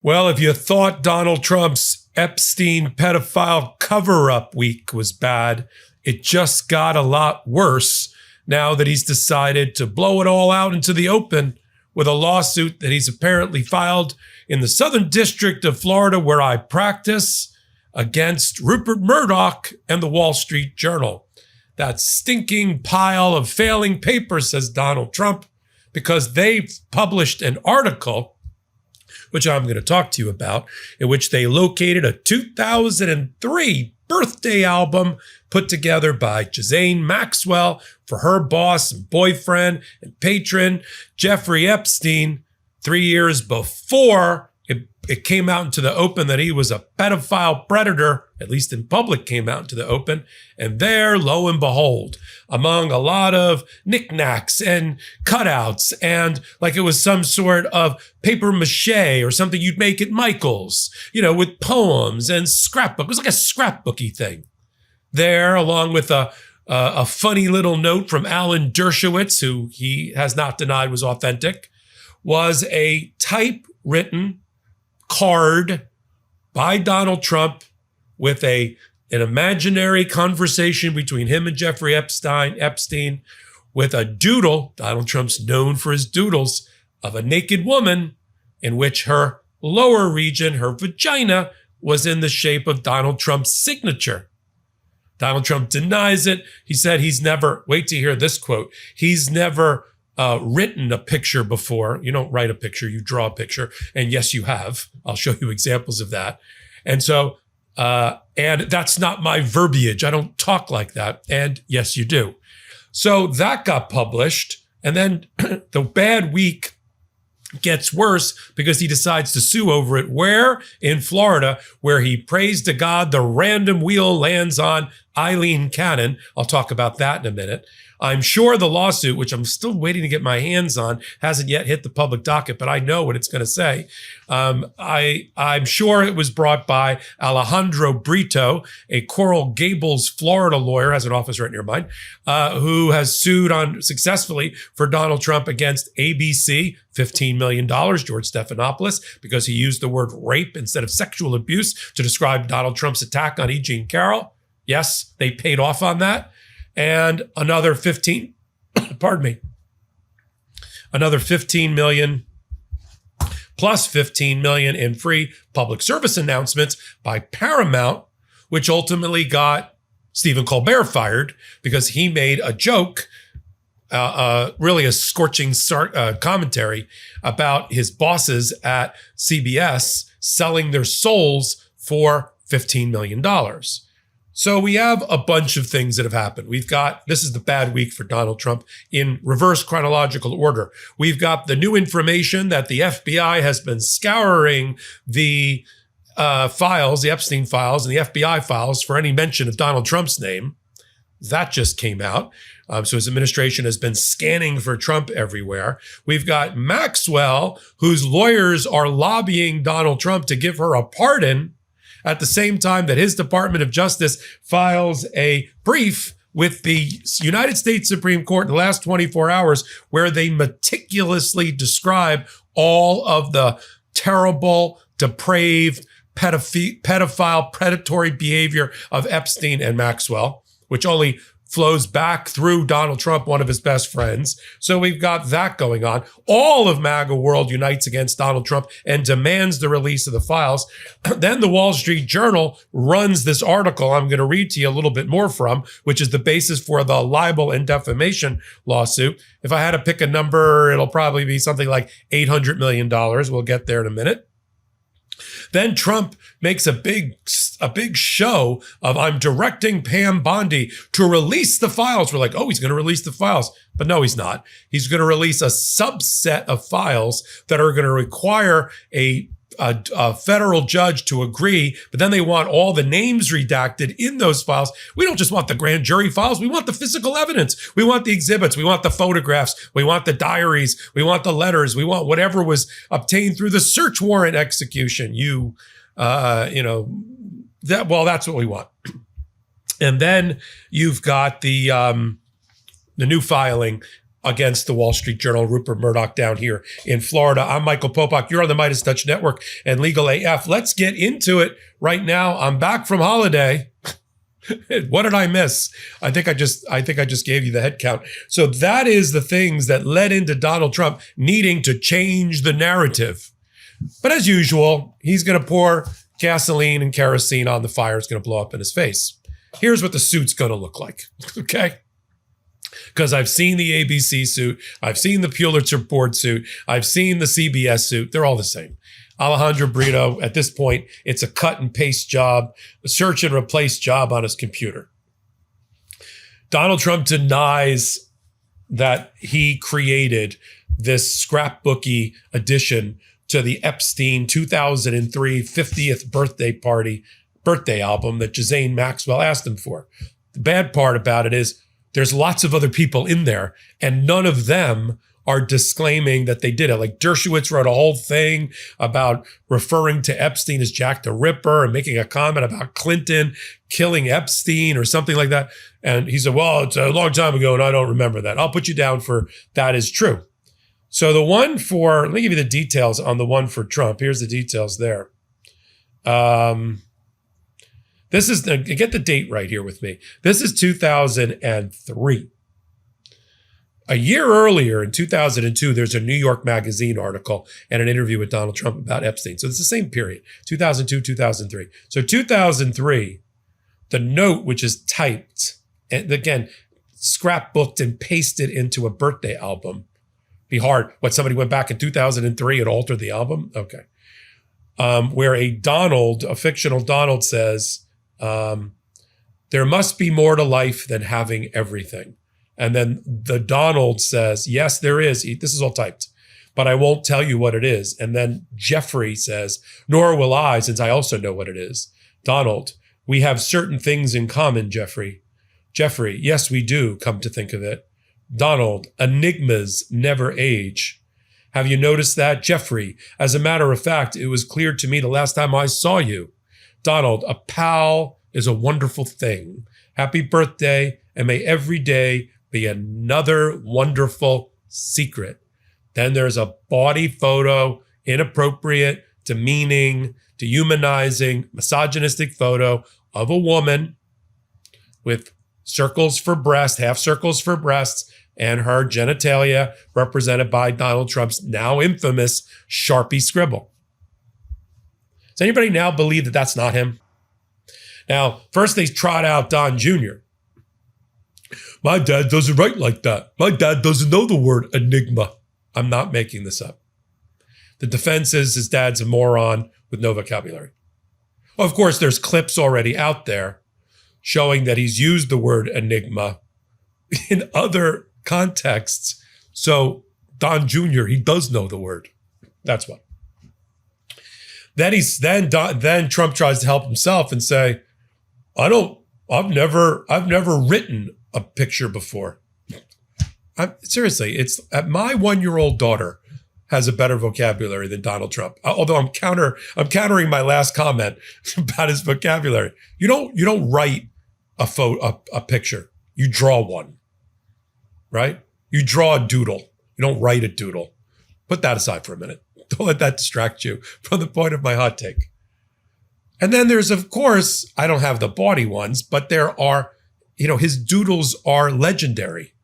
Well, if you thought Donald Trump's Epstein pedophile cover-up week was bad, it just got a lot worse now that he's decided to blow it all out into the open with a lawsuit that he's apparently filed in the Southern District of Florida, where I practice, against Rupert Murdoch and the Wall Street Journal. That stinking pile of failing papers, says Donald Trump, because they published an article, which I'm going to talk to you about, in which they located a 2003 birthday album put together by Ghislaine Maxwell for her boss and boyfriend and patron, Jeffrey Epstein, 3 years before it came out into the open that he was a pedophile predator, at least in public came out into the open. And there, lo and behold, among a lot of knickknacks and cutouts and like it was some sort of paper mache or something you'd make at Michael's, with poems and scrapbook. It was like a scrapbooky thing. There, along with a funny little note from Alan Dershowitz, who he has not denied was authentic, was a typewritten card by Donald Trump with an imaginary conversation between him and Jeffrey Epstein with a doodle. Donald Trump's known for his doodles of a naked woman in which her lower region, her vagina, was in the shape of Donald Trump's signature. Donald Trump denies it. He said he's never, wait to hear this quote, he's never written a picture before. You don't write a picture, you draw a picture. And yes, you have. I'll show you examples of that. And so, and that's not my verbiage. I don't talk like that. And yes, you do. So that got published. And then the bad week gets worse because he decides to sue over it. Where? In Florida, where he prays to God the random wheel lands on Aileen Cannon. I'll talk about that in a minute. I'm sure the lawsuit, which I'm still waiting to get my hands on, hasn't yet hit the public docket, but I know what it's going to say. I'm sure it was brought by Alejandro Brito, a Coral Gables, Florida lawyer, has an office right near mine, who has sued successfully for Donald Trump against ABC, $15 million, George Stephanopoulos, because he used the word rape instead of sexual abuse to describe Donald Trump's attack on E. Jean Carroll. Yes, they paid off on that. And another 15 million plus 15 million in free public service announcements by Paramount, which ultimately got Stephen Colbert fired because he made a joke, really a scorching commentary about his bosses at CBS selling their souls for $15 million. So we have a bunch of things that have happened. This is the bad week for Donald Trump in reverse chronological order. We've got the new information that the FBI has been scouring the files, the Epstein files and the FBI files for any mention of Donald Trump's name. That just came out. So his administration has been scanning for Trump everywhere. We've got Maxwell, whose lawyers are lobbying Donald Trump to give her a pardon, at the same time that his Department of Justice files a brief with the United States Supreme Court in the last 24 hours, where they meticulously describe all of the terrible, depraved, pedophile, predatory behavior of Epstein and Maxwell, which only flows back through Donald Trump, one of his best friends. So we've got that going on. All of MAGA world unites against Donald Trump and demands the release of the files. Then the Wall Street Journal runs this article I'm going to read to you a little bit more from, which is the basis for the libel and defamation lawsuit. If I had to pick a number, it'll probably be something like $800 million. We'll get there in a minute. Then Trump makes a big show of, I'm directing Pam Bondi to release the files. We're like, oh, he's going to release the files. But no, he's not. He's going to release a subset of files that are going to require a federal judge to agree, but then they want all the names redacted in those files. We don't just want the grand jury files. We want the physical evidence. We want the exhibits. We want the photographs. We want the diaries. We want the letters. We want whatever was obtained through the search warrant execution. That's what we want. And then you've got the new filing against the Wall Street Journal, Rupert Murdoch down here in Florida. I'm Michael Popok. You're on the MeidasTouch Network and Legal AF. Let's get into it right now. I'm back from holiday. What did I miss? I think I just gave you the head count. So that is the things that led into Donald Trump needing to change the narrative. But as usual, he's going to pour gasoline and kerosene on the fire. It's going to blow up in his face. Here's what the suit's going to look like. Okay? Because I've seen the ABC suit. I've seen the Pulitzer Board suit. I've seen the CBS suit. They're all the same. Alejandro Brito, at this point, it's a cut and paste job, a search and replace job on his computer. Donald Trump denies that he created this scrapbooky addition to the Epstein 2003 50th birthday album that Ghislaine Maxwell asked him for. The bad part about it is there's lots of other people in there, and none of them are disclaiming that they did it. Like Dershowitz wrote a whole thing about referring to Epstein as Jack the Ripper and making a comment about Clinton killing Epstein or something like that. And he said, well, it's a long time ago and I don't remember that. I'll put you down for that is true. So the one for, let me give you the details on the one for Trump. Here's the details there. This is, get the date right here with me. This is 2003. A year earlier, in 2002, there's a New York Magazine article and an interview with Donald Trump about Epstein. So it's the same period, 2002, 2003. So 2003, the note, which is typed, and again, scrapbooked and pasted into a birthday album. Be hard. What, somebody went back in 2003 and altered the album? Okay. Where a fictional Donald says, there must be more to life than having everything. And then the Donald says, yes, there is. This is all typed, but I won't tell you what it is. And then Jeffrey says, nor will I, since I also know what it is. Donald, we have certain things in common, Jeffrey. Jeffrey, yes, we do, come to think of it. Donald, enigmas never age. Have you noticed that, Jeffrey? As a matter of fact, it was clear to me the last time I saw you. Donald, a pal is a wonderful thing. Happy birthday, and may every day be another wonderful secret. Then there's a bawdy photo, inappropriate, demeaning, dehumanizing, misogynistic photo of a woman with circles for breast, half circles for breasts, and her genitalia represented by Donald Trump's now infamous Sharpie scribble. Does anybody now believe that that's not him? Now, first they trot out Don Jr. My dad doesn't write like that. My dad doesn't know the word enigma. I'm not making this up. The defense is his dad's a moron with no vocabulary. Of course, there's clips already out there showing that he's used the word enigma in other contexts. So Don Jr., he does know the word. That's what. Then Trump tries to help himself and say, I've never written a picture before. Seriously, it's my 1-year-old daughter has a better vocabulary than Donald Trump. Although I'm countering my last comment about his vocabulary. You don't write a picture. You draw one, right? You draw a doodle. You don't write a doodle. Put that aside for a minute. Don't let that distract you from the point of my hot take. And then there's, of course, I don't have the bawdy ones, but there are, his doodles are legendary.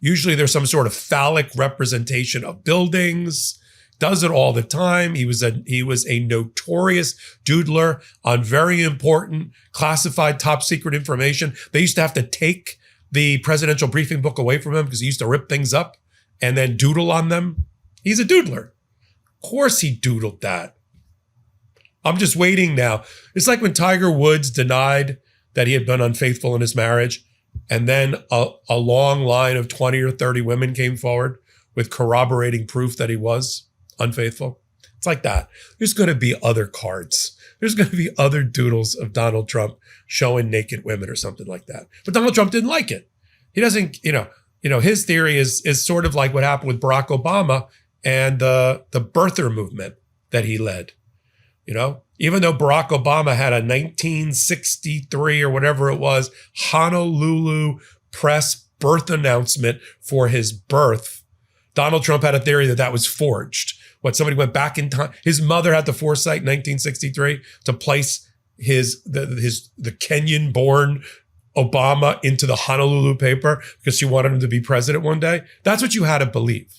Usually there's some sort of phallic representation of buildings, does it all the time. He was a notorious doodler on very important classified top secret information. They used to have to take the presidential briefing book away from him because he used to rip things up and then doodle on them. He's a doodler. Of course he doodled that. I'm just waiting now. It's like when Tiger Woods denied that he had been unfaithful in his marriage, and then a long line of 20 or 30 women came forward with corroborating proof that he was unfaithful. It's like that. There's going to be other cards. There's going to be other doodles of Donald Trump showing naked women or something like that. But Donald Trump didn't like it. He doesn't, his theory is sort of like what happened with Barack Obama and the birther movement that he led. Even though Barack Obama had a 1963 or whatever it was, Honolulu press birth announcement for his birth, Donald Trump had a theory that that was forged. What, somebody went back in time? His mother had the foresight in 1963 to place the Kenyan-born Obama into the Honolulu paper because she wanted him to be president one day. That's what you had to believe.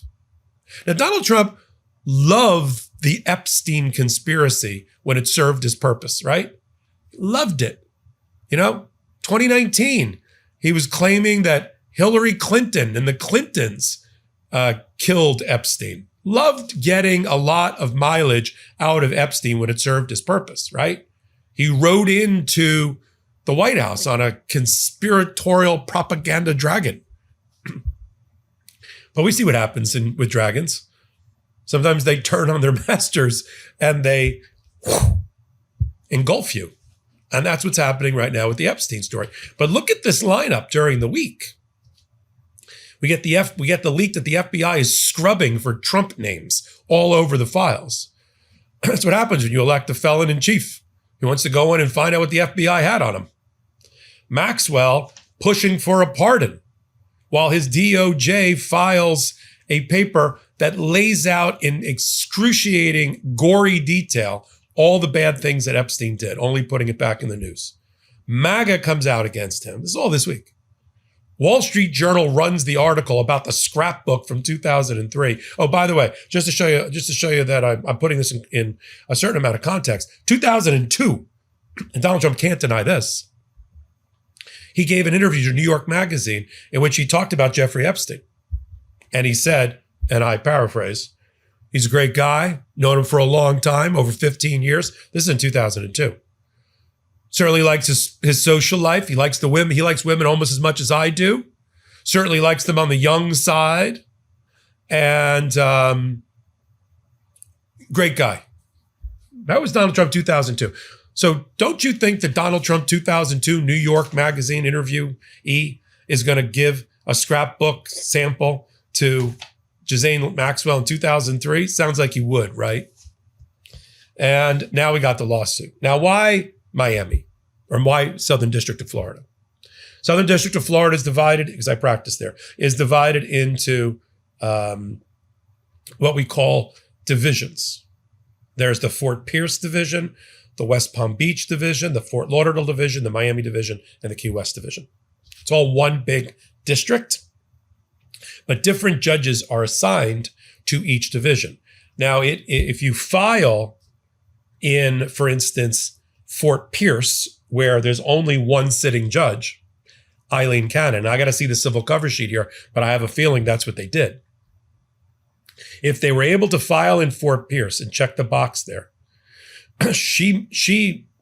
Now, Donald Trump loved the Epstein conspiracy when it served his purpose, right? Loved it. 2019, he was claiming that Hillary Clinton and the Clintons killed Epstein. Loved getting a lot of mileage out of Epstein when it served his purpose, right? He rode into the White House on a conspiratorial propaganda dragon. But we see what happens with dragons. Sometimes they turn on their masters and they engulf you. And that's what's happening right now with the Epstein story. But look at this lineup during the week. We get the leak that the FBI is scrubbing for Trump names all over the files. That's what happens when you elect a felon in chief. He wants to go in and find out what the FBI had on him. Maxwell pushing for a pardon while his DOJ files a paper that lays out in excruciating, gory detail all the bad things that Epstein did, only putting it back in the news. MAGA comes out against him. This is all this week. Wall Street Journal runs the article about the scrapbook from 2003. Oh, by the way, just to show you that I'm putting this in a certain amount of context. 2002, and Donald Trump can't deny this. He gave an interview to New York Magazine in which he talked about Jeffrey Epstein. And he said, and I paraphrase, he's a great guy, known him for a long time, over 15 years. This is in 2002. Certainly likes his social life. He likes the women. He likes women almost as much as I do. Certainly likes them on the young side. And great guy. That was Donald Trump 2002. So don't you think that Donald Trump 2002 New York Magazine interviewee is going to give a scrapbook sample to Ghislaine Maxwell in 2003? Sounds like he would, right? And now we got the lawsuit. Now, why Miami? Or why Southern District of Florida? Southern District of Florida is divided, because I practice there, is divided into what we call divisions. There's the Fort Pierce division, the West Palm Beach division, the Fort Lauderdale division, the Miami division, and the Key West division. It's all one big district, but different judges are assigned to each division. Now, if you file in, for instance, Fort Pierce, where there's only one sitting judge, Aileen Cannon. I got to see the civil cover sheet here, but I have a feeling that's what they did. If they were able to file in Fort Pierce and check the box there, she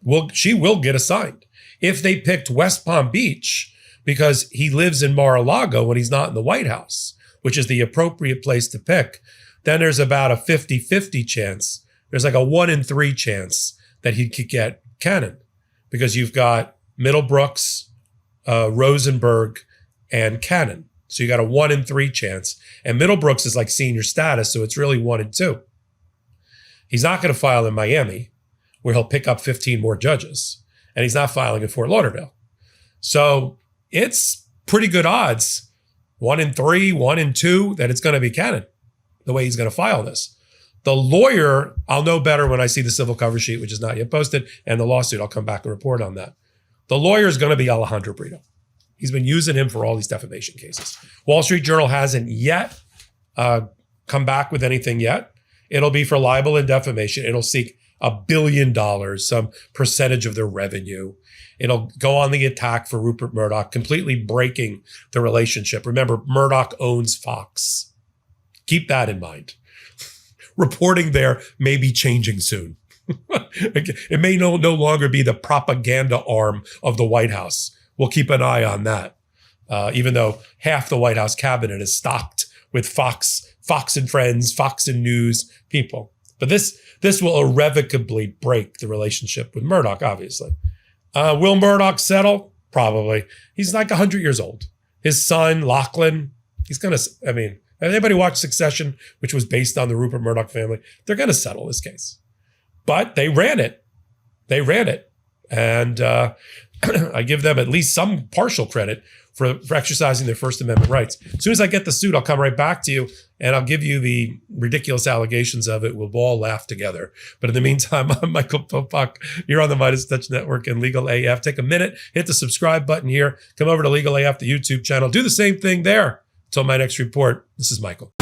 will get assigned. If they picked West Palm Beach because he lives in Mar-a-Lago when he's not in the White House, which is the appropriate place to pick, then there's about a 50-50 chance. There's like a 1 in 3 chance that he could get Cannon, because you've got Middlebrooks, Rosenberg, and Cannon. So you got a 1 in 3 chance. And Middlebrooks is like senior status, so it's really 1 in 2. He's not going to file in Miami, where he'll pick up 15 more judges. And he's not filing in Fort Lauderdale. So it's pretty good odds, 1 in 3, 1 in 2, that it's going to be Cannon, the way he's going to file this. The lawyer, I'll know better when I see the civil cover sheet, which is not yet posted, and the lawsuit, I'll come back and report on that. The lawyer is going to be Alejandro Brito. He's been using him for all these defamation cases. Wall Street Journal hasn't yet come back with anything yet. It'll be for libel and defamation. It'll seek $1 billion, some percentage of their revenue. It'll go on the attack for Rupert Murdoch, completely breaking the relationship. Remember, Murdoch owns Fox. Keep that in mind. Reporting there may be changing soon. It may no longer be the propaganda arm of the White House. We'll keep an eye on that, even though half the White House cabinet is stocked with Fox and Friends, Fox and News people. But this will irrevocably break the relationship with Murdoch, obviously. Will Murdoch settle? Probably. He's like 100 years old. His son, Lachlan, he's going to, anybody watched Succession, which was based on the Rupert Murdoch family? They're going to settle this case. But they ran it. And I give them at least some partial credit for exercising their First Amendment rights. As soon as I get the suit, I'll come right back to you and I'll give you the ridiculous allegations of it. We'll all laugh together. But in the meantime, I'm Michael Popok. You're on the MeidasTouch Network and Legal AF. Take a minute, hit the subscribe button here. Come over to Legal AF, the YouTube channel. Do the same thing there. Until my next report, this is Michael.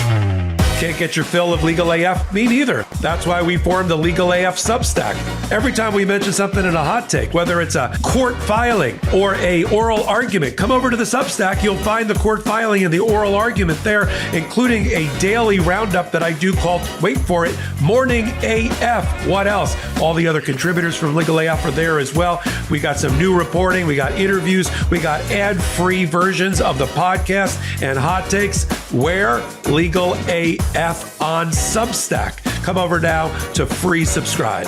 Can't get your fill of Legal AF? Me neither. That's why we formed the Legal AF Substack. Every time we mention something in a hot take, whether it's a court filing or a oral argument, come over to the Substack. You'll find the court filing and the oral argument there, including a daily roundup that I do called, wait for it, Morning AF. What else? All the other contributors from Legal AF are there as well. We got some new reporting. We got interviews. We got ad-free versions of the podcast and hot takes. Where? Legal AF on Substack. Come over now to free subscribe.